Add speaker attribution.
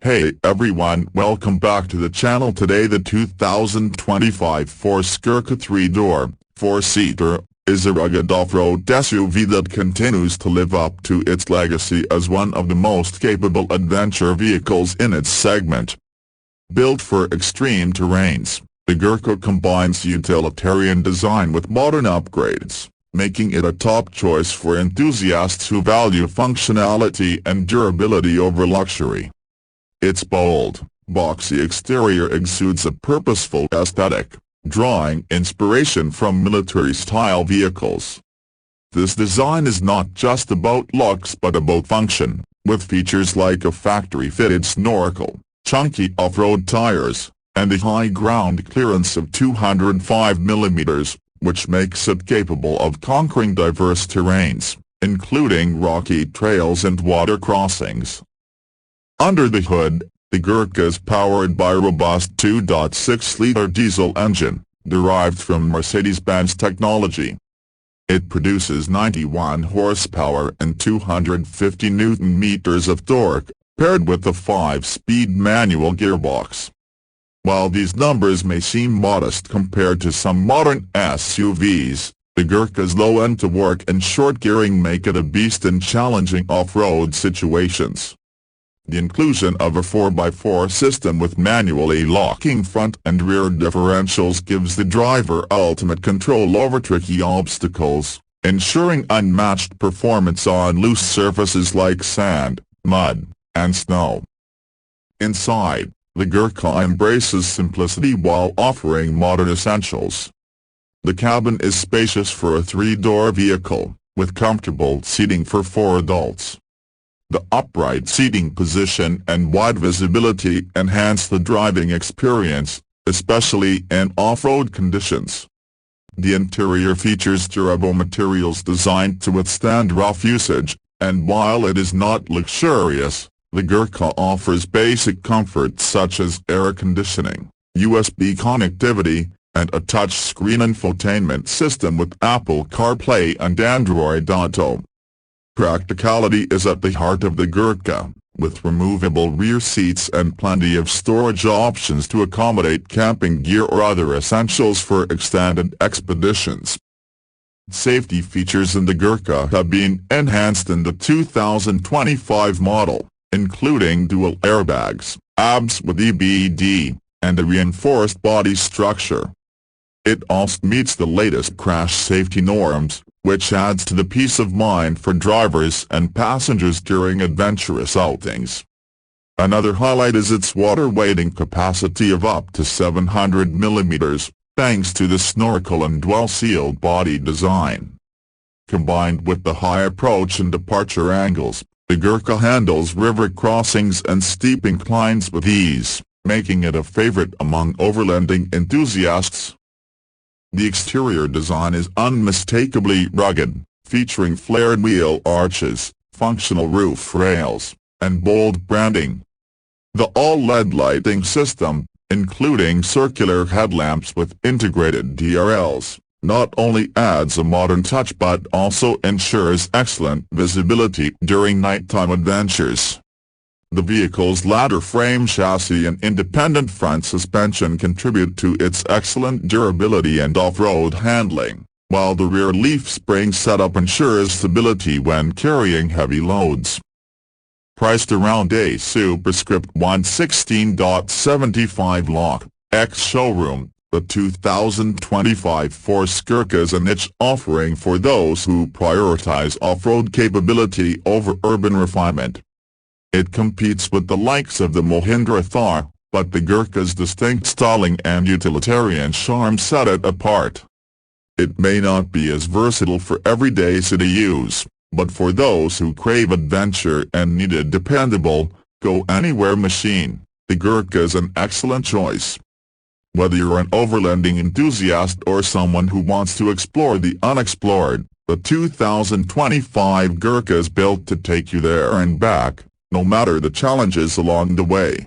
Speaker 1: Hey everyone, welcome back to the channel. Today the 2025 Force Gurkha 3-door, 4-seater, is a rugged off-road SUV that continues to live up to its legacy as one of the most capable adventure vehicles in its segment. Built for extreme terrains, the Gurkha combines utilitarian design with modern upgrades, making it a top choice for enthusiasts who value functionality and durability over luxury. Its bold, boxy exterior exudes a purposeful aesthetic, drawing inspiration from military-style vehicles. This design is not just about looks but about function, with features like a factory-fitted snorkel, chunky off-road tires, and a high ground clearance of 205 mm, which makes it capable of conquering diverse terrains, including rocky trails and water crossings. Under the hood, the Gurkha is powered by a robust 2.6-liter diesel engine, derived from Mercedes-Benz technology. It produces 91 horsepower and 250 Nm of torque, paired with a 5-speed manual gearbox. While these numbers may seem modest compared to some modern SUVs, the Gurkha's low end-to-work and short gearing make it a beast in challenging off-road situations. The inclusion of a 4x4 system with manually locking front and rear differentials gives the driver ultimate control over tricky obstacles, ensuring unmatched performance on loose surfaces like sand, mud, and snow. Inside, the Gurkha embraces simplicity while offering modern essentials. The cabin is spacious for a 3-door vehicle, with comfortable seating for 4 adults. The upright seating position and wide visibility enhance the driving experience, especially in off-road conditions. The interior features durable materials designed to withstand rough usage, and while it is not luxurious, the Gurkha offers basic comforts such as air conditioning, USB connectivity, and a touch-screen infotainment system with Apple CarPlay and Android Auto. Practicality is at the heart of the Gurkha, with removable rear seats and plenty of storage options to accommodate camping gear or other essentials for extended expeditions. Safety features in the Gurkha have been enhanced in the 2025 model, including dual airbags, ABS with EBD, and a reinforced body structure. It also meets the latest crash safety norms, which adds to the peace of mind for drivers and passengers during adventurous outings. Another highlight is its water-weighting capacity of up to 700 mm, thanks to the snorkel and well-sealed body design. Combined with the high approach and departure angles, the Gurkha handles river crossings and steep inclines with ease, making it a favorite among overlanding enthusiasts. The exterior design is unmistakably rugged, featuring flared wheel arches, functional roof rails, and bold branding. The all-LED lighting system, including circular headlamps with integrated DRLs, not only adds a modern touch but also ensures excellent visibility during nighttime adventures. The vehicle's ladder frame chassis and independent front suspension contribute to its excellent durability and off-road handling, while the rear leaf spring setup ensures stability when carrying heavy loads. Priced around a superscript 116.75 lakh, ex-showroom, the 2025 Force Gurkha is a niche offering for those who prioritize off-road capability over urban refinement. It competes with the likes of the Mahindra Thar, but the Gurkha's distinct styling and utilitarian charm set it apart. It may not be as versatile for everyday city use, but for those who crave adventure and need a dependable, go-anywhere machine, the Gurkha is an excellent choice. Whether you're an overlanding enthusiast or someone who wants to explore the unexplored, the 2025 Gurkha is built to take you there and back, no matter the challenges along the way.